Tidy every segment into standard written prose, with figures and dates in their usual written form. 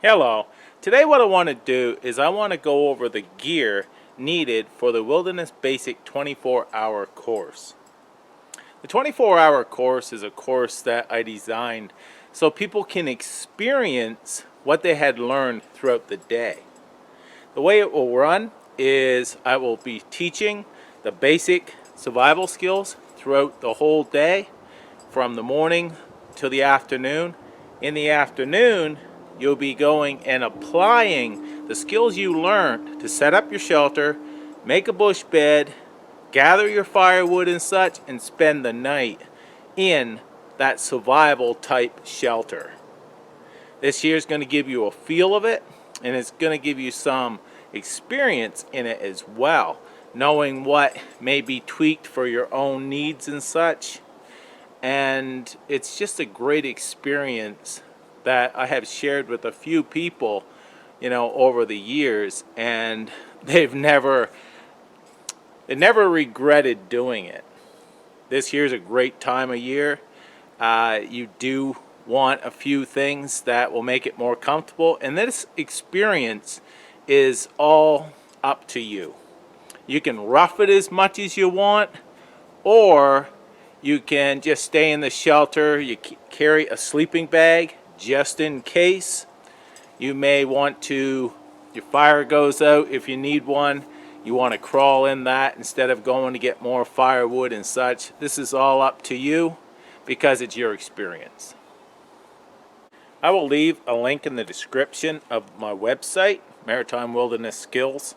Hello. Today what I want to do is I want to go over the gear needed for the Wilderness Basic 24-hour course. The 24-hour course is a course that I designed so people can experience what they had learned throughout the day. The way it will run is I will be teaching the basic survival skills throughout the whole day, from the morning to the afternoon. In the afternoon, you'll be going and applying the skills you learned to set up your shelter, make a bush bed, gather your firewood and such, and spend the night in that survival type shelter. This year is going to give you a feel of it, and it's going to give you some experience in it as well, knowing what may be tweaked for your own needs and such. And it's just a great experience that I have shared with a few people, over the years, and they've never regretted doing it. This year's a great time of year. You do want a few things that will make it more comfortable, and this experience is all up to you. You can rough it as much as you want, or you can just stay in the shelter. You carry a sleeping bag just in case. You may want to, your fire goes out, if you need one, you want to crawl in that instead of going to get more firewood and such. This is all up to you because it's your experience. I will leave a link in the description of my website, Maritime Wilderness Skills,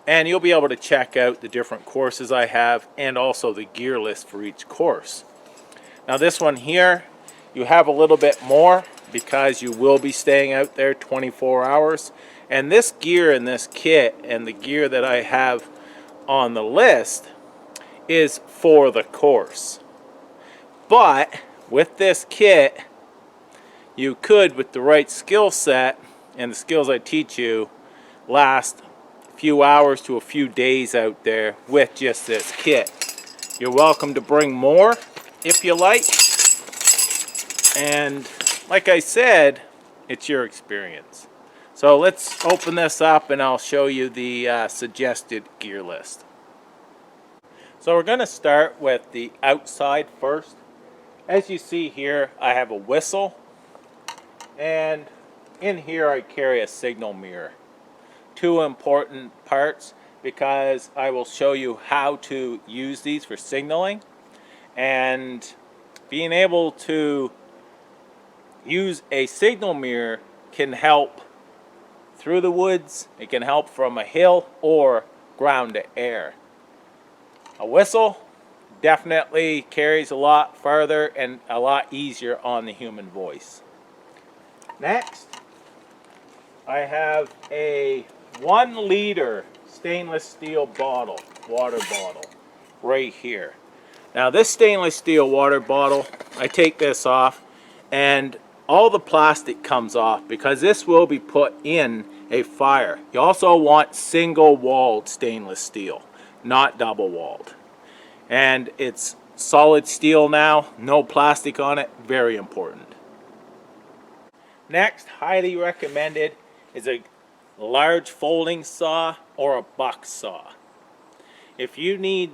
and you'll be able to check out the different courses I have and also the gear list for each course. Now this one here, you have a little bit more because you will be staying out there 24 hours. And this gear and this kit and the gear that I have on the list is for the course. But with this kit, you could, with the right skill set and the skills I teach you, last a few hours to a few days out there with just this kit. You're welcome to bring more if you like. And like I said, it's your experience. So let's open this up and I'll show you the suggested gear list. So we're going to start with the outside first. As you see here, I have a whistle, and in here I carry a signal mirror. Two important parts because I will show you how to use these for signaling, and being able to use a signal mirror can help through the woods. It can help from a hill or ground to air. A whistle definitely carries a lot farther and a lot easier on the human voice. Next, I have a 1 liter stainless steel bottle, water bottle, right here. Now this stainless steel water bottle, I take this off and all the plastic comes off because this will be put in a fire. You also want single-walled stainless steel, not double-walled. And it's solid steel now, no plastic on it, very important. Next, highly recommended, is a large folding saw or a buck saw. If you need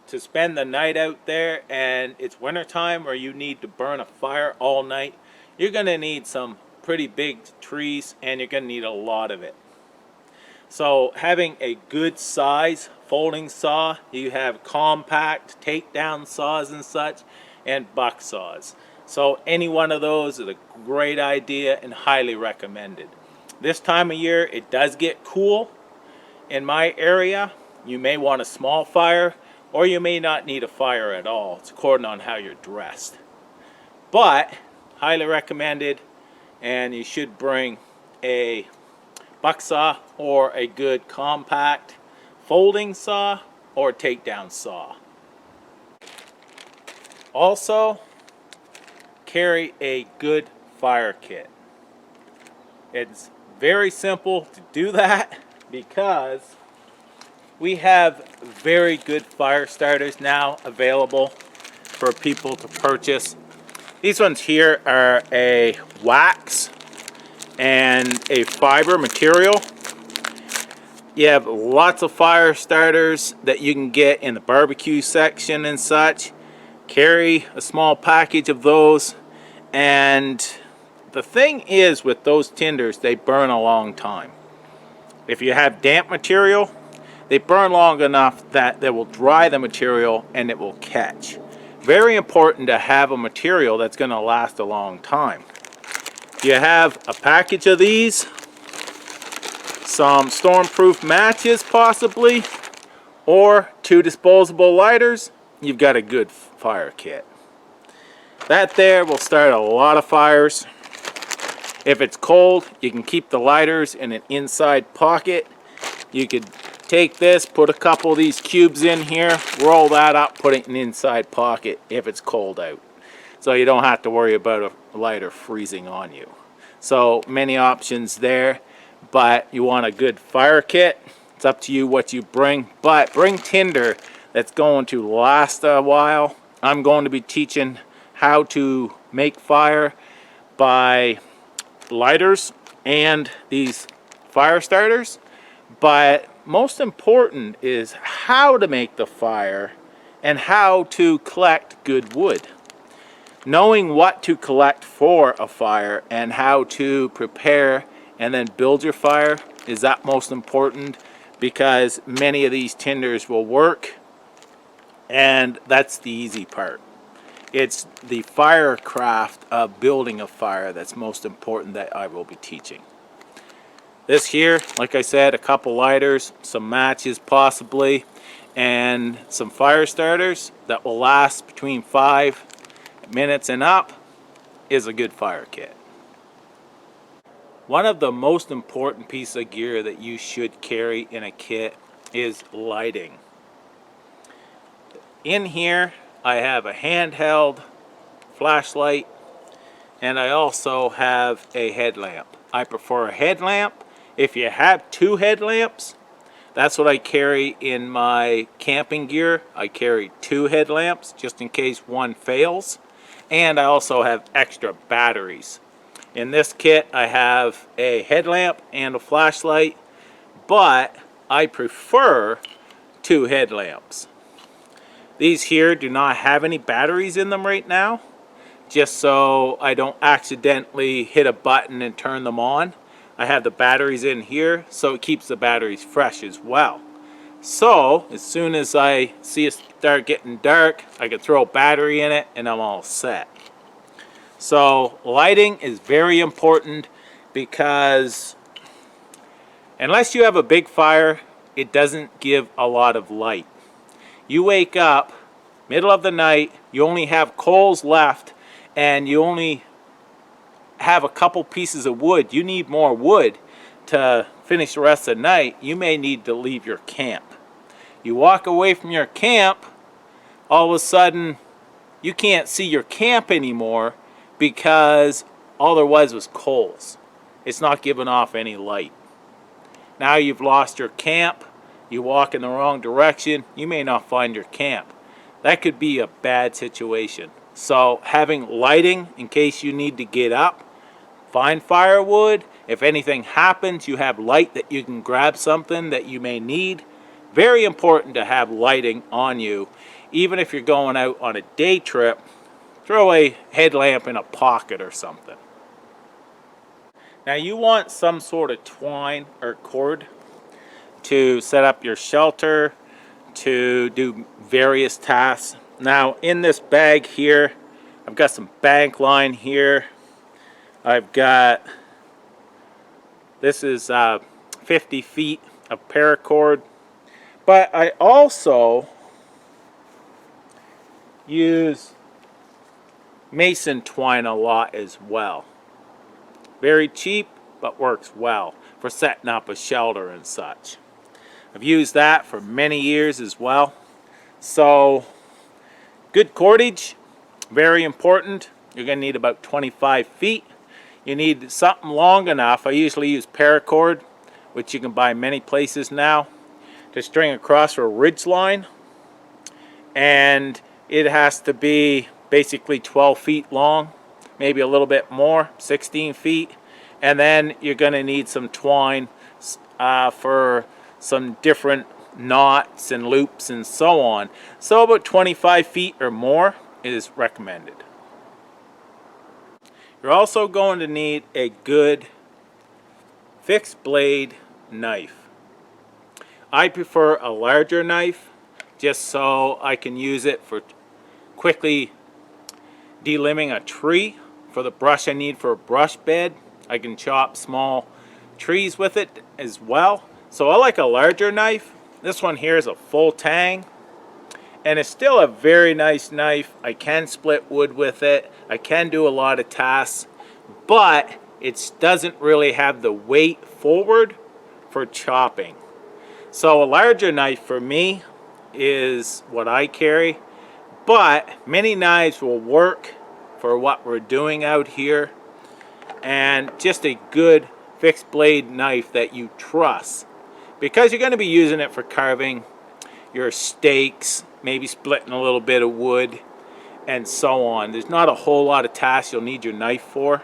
to spend the night out there and it's wintertime or you need to burn a fire all night, you're going to need some pretty big trees and you're going to need a lot of it. So having a good size folding saw, you have compact takedown saws and such, and buck saws. So any one of those is a great idea and highly recommended. This time of year it does get cool. In my area you may want a small fire, or you may not need a fire at all. It's according on how you're dressed. But highly recommended, and you should bring a buck saw or a good compact folding saw or takedown saw. Also, carry a good fire kit. It's very simple to do that because we have very good fire starters now available for people to purchase. These ones here are a wax and a fiber material. You have lots of fire starters that you can get in the barbecue section and such. Carry a small package of those, and the thing is with those tinders, they burn a long time. If you have damp material, they burn long enough that they will dry the material and it will catch. Very important to have a material that's going to last a long time. You have a package of these, some stormproof matches possibly, or 2 disposable lighters. You've got a good fire kit. That there will start a lot of fires. If it's cold, you can keep the lighters in an inside pocket. You could take this, put a couple of these cubes in here, roll that up, put it in an inside pocket if it's cold out. So you don't have to worry about a lighter freezing on you. So many options there, but you want a good fire kit. It's up to you what you bring, but bring tinder that's going to last a while. I'm going to be teaching how to make fire by lighters and these fire starters, but most important is how to make the fire and how to collect good wood. Knowing what to collect for a fire and how to prepare and then build your fire is that most important, because many of these tinders will work, and that's the easy part. It's the fire craft of building a fire that's most important that I will be teaching. This here, like I said, a couple lighters, some matches possibly, and some fire starters that will last between 5 minutes and up is a good fire kit. One of the most important pieces of gear that you should carry in a kit is lighting. In here I have a handheld flashlight, and I also have a headlamp. I prefer a headlamp. If you have 2 headlamps, that's what I carry in my camping gear. I carry 2 headlamps just in case one fails, and I also have extra batteries. In this kit I have a headlamp and a flashlight, but I prefer 2 headlamps. These here do not have any batteries in them right now, just so I don't accidentally hit a button and turn them on. I have the batteries in here, so it keeps the batteries fresh as well. So as soon as I see it start getting dark, I can throw a battery in it and I'm all set. So lighting is very important, because unless you have a big fire, it doesn't give a lot of light. You wake up middle of the night, you only have coals left, and you only have a couple pieces of wood. You need more wood to finish the rest of the night. You may need to leave your camp. You walk away from your camp, all of a sudden you can't see your camp anymore because all there was coals. It's not giving off any light. Now you've lost your camp. You walk in the wrong direction, you may not find your camp. That could be a bad situation. So having lighting in case you need to get up, find firewood. If anything happens, you have light that you can grab something that you may need. Very important to have lighting on you. Even if you're going out on a day trip, throw a headlamp in a pocket or something. Now you want some sort of twine or cord to set up your shelter, to do various tasks. Now in this bag here, I've got some bank line here. I've got, this is 50 feet of paracord, but I also use mason twine a lot as well. Very cheap, but works well for setting up a shelter and such. I've used that for many years as well. So good cordage, very important. You're going to need about 25 feet. You need something long enough. I usually use paracord, which you can buy many places now, to string across for a ridge line. And it has to be basically 12 feet long, maybe a little bit more, 16 feet. And then you're going to need some twine for some different knots and loops and so on. So about 25 feet or more is recommended. You're also going to need a good fixed blade knife. I prefer a larger knife just so I can use it for quickly delimbing a tree. For the brush I need for a brush bed, I can chop small trees with it as well. So I like a larger knife. This one here is a full tang, and it's still a very nice knife. I can split wood with it. I can do a lot of tasks, but it doesn't really have the weight forward for chopping. So a larger knife for me is what I carry, but many knives will work for what we're doing out here, and just a good fixed blade knife that you trust, because you're going to be using it for carving your steaks, maybe splitting a little bit of wood and so on. There's not a whole lot of tasks you'll need your knife for,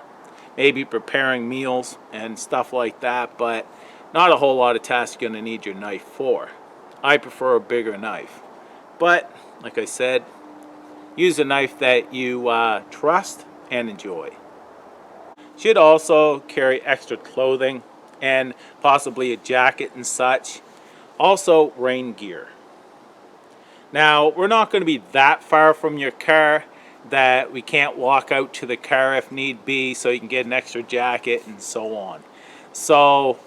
maybe preparing meals and stuff like that, but not a whole lot of tasks you're going to need your knife for. I prefer a bigger knife, but like I said, use a knife that you trust and enjoy. Should also carry extra clothing and possibly a jacket and such. Also rain gear. Now we're not going to be that far from your car that we can't walk out to the car if need be, so you can get an extra jacket and so on. So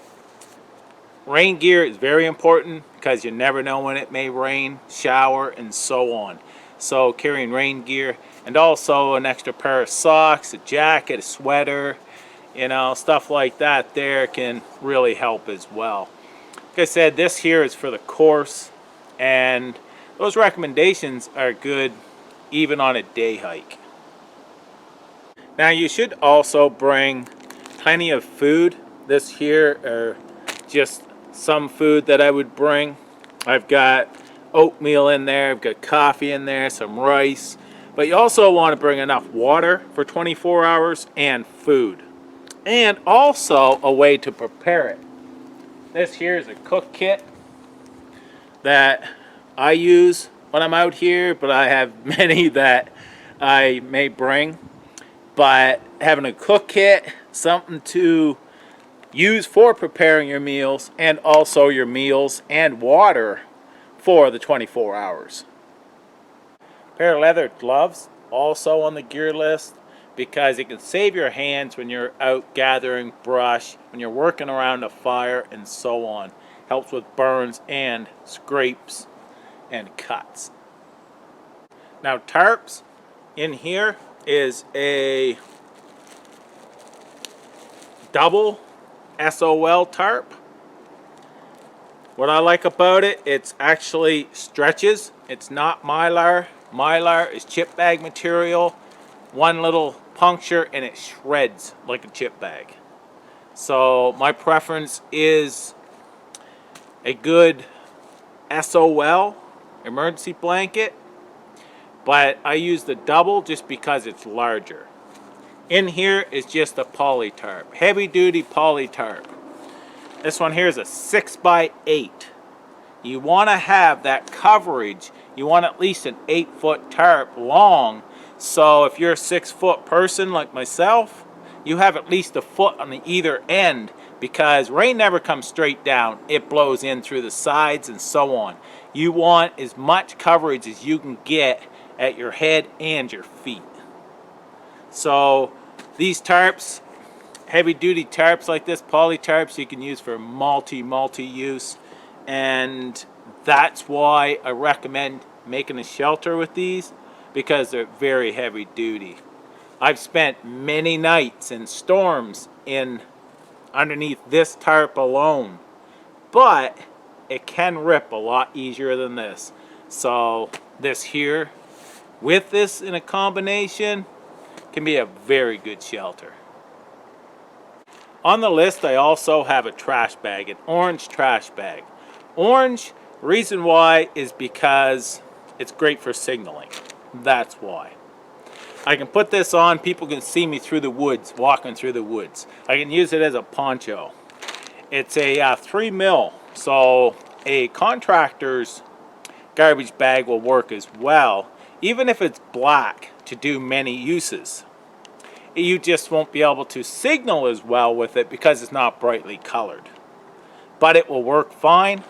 rain gear is very important because you never know when it may rain, shower, and so on. So carrying rain gear, and also an extra pair of socks, a jacket, a sweater, you know, stuff like that there can really help as well. Like I said, this here is for the course, and those recommendations are good even on a day hike. Now you should also bring plenty of food. This here are just some food that I would bring. I've got oatmeal in there, I've got coffee in there, some rice, but you also want to bring enough water for 24 hours and food, and also a way to prepare it. This here is a cook kit that I use when I'm out here, but I have many that I may bring. But having a cook kit, something to use for preparing your meals, and also your meals and water for the 24 hours. A pair of leather gloves also on the gear list, because it can save your hands when you're out gathering brush, when you're working around a fire and so on. Helps with burns and scrapes and cuts. Now tarps, in here is a double SOL tarp. What I like about it, it's actually stretches. It's not mylar. Mylar is chip bag material. One little puncture and it shreds like a chip bag. So my preference is a good SOL emergency blanket, but I use the double just because it's larger. In here is just a poly tarp, heavy duty poly tarp. This one here is a 6x8. You want to have that coverage. You want at least an 8-foot tarp long, so if you're a 6-foot person like myself, you have at least a foot on either end, because rain never comes straight down. It blows in through the sides and so on. You want as much coverage as you can get at your head and your feet. So these tarps, heavy duty tarps like this, poly tarps, you can use for multi use, and that's why I recommend making a shelter with these, because they're very heavy duty. I've spent many nights in storms in underneath this tarp alone, but it can rip a lot easier than this. So this here with this in a combination can be a very good shelter. On the list I also have a trash bag, an orange trash bag. Orange, reason why is because it's great for signaling. That's why. I can put this on, people can see me through the woods, walking through the woods. I can use it as a poncho. It's a 3 mil, so a contractor's garbage bag will work as well, even if it's black, to do many uses. You just won't be able to signal as well with it because it's not brightly colored. But it will work fine.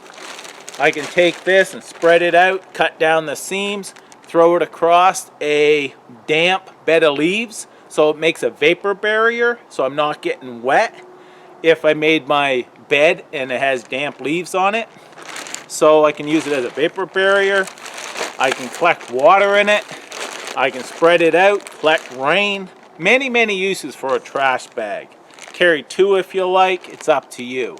I can take this and spread it out, cut down the seams, throw it across a damp bed of leaves so it makes a vapor barrier so I'm not getting wet if I made my bed and it has damp leaves on it. So I can use it as a vapor barrier. I can collect water in it. I can spread it out, collect rain. Many uses for a trash bag. Carry 2 if you like, it's up to you.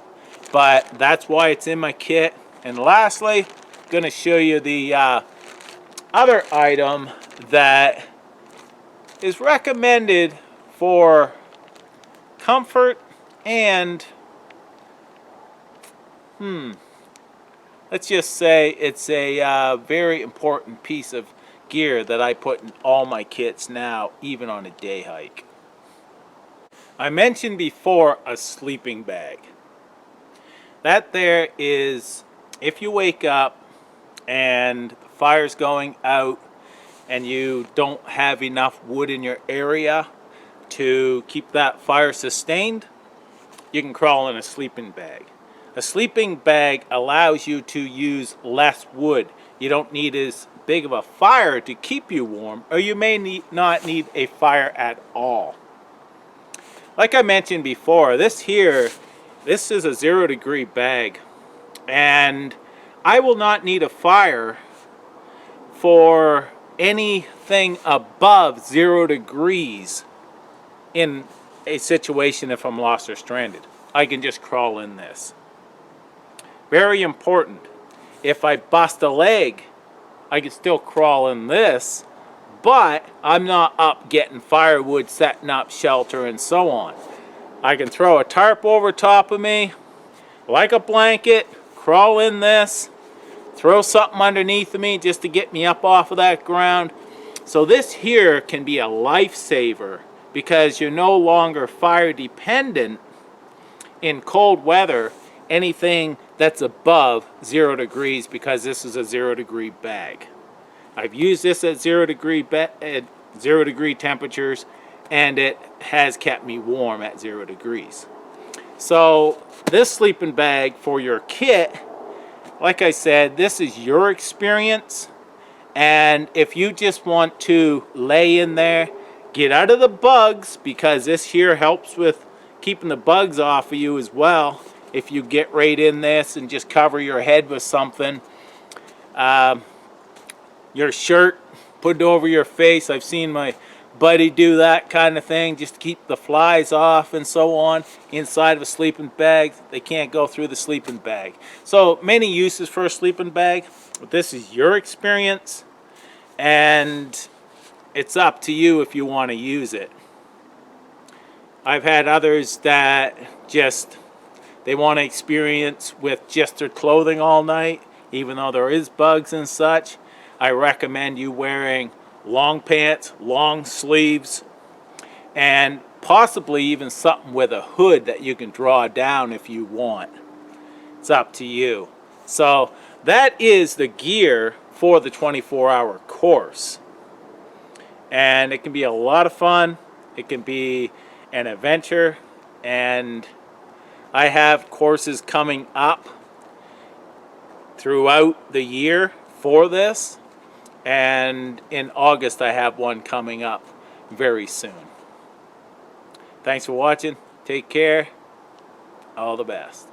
But that's why it's in my kit. And lastly, I'm going to show you the other item that is recommended for comfort and let's just say it's a very important piece of gear that I put in all my kits now, even on a day hike. I mentioned before a sleeping bag. That there is, if you wake up and the fire's going out and you don't have enough wood in your area to keep that fire sustained, you can crawl in a sleeping bag. A sleeping bag allows you to use less wood. You don't need as big of a fire to keep you warm, or you may not need a fire at all. Like I mentioned before, this is a 0 degree bag, and I will not need a fire for anything above 0 degrees in a situation if I'm lost or stranded. I can just crawl in this. Very important. If I bust a leg, I can still crawl in this, but I'm not up getting firewood, setting up shelter, and so on. I can throw a tarp over top of me, like a blanket, crawl in this, throw something underneath of me just to get me up off of that ground. So this here can be a lifesaver because you're no longer fire dependent in cold weather, anything that's above 0 degrees, because this is a 0 degree bag. I've used this at 0 degree temperatures, and it has kept me warm at 0 degrees. So this sleeping bag for your kit, like I said, this is your experience, and if you just want to lay in there, get out of the bugs, because this here helps with keeping the bugs off of you as well. If you get right in this and just cover your head with something, your shirt, put it over your face. I've seen my buddy do that kind of thing just to keep the flies off and so on inside of a sleeping bag. They can't go through the sleeping bag. So many uses for a sleeping bag, but this is your experience, and it's up to you if you want to use it. I've had others that they want to experience with just their clothing all night, even though there is bugs and such. I recommend you wearing long pants, long sleeves, and possibly even something with a hood that you can draw down if you want. It's up to you. So that is the gear for the 24-hour course. And it can be a lot of fun. It can be an adventure, and I have courses coming up throughout the year for this, and in August I have one coming up very soon. Thanks for watching. Take care. All the best.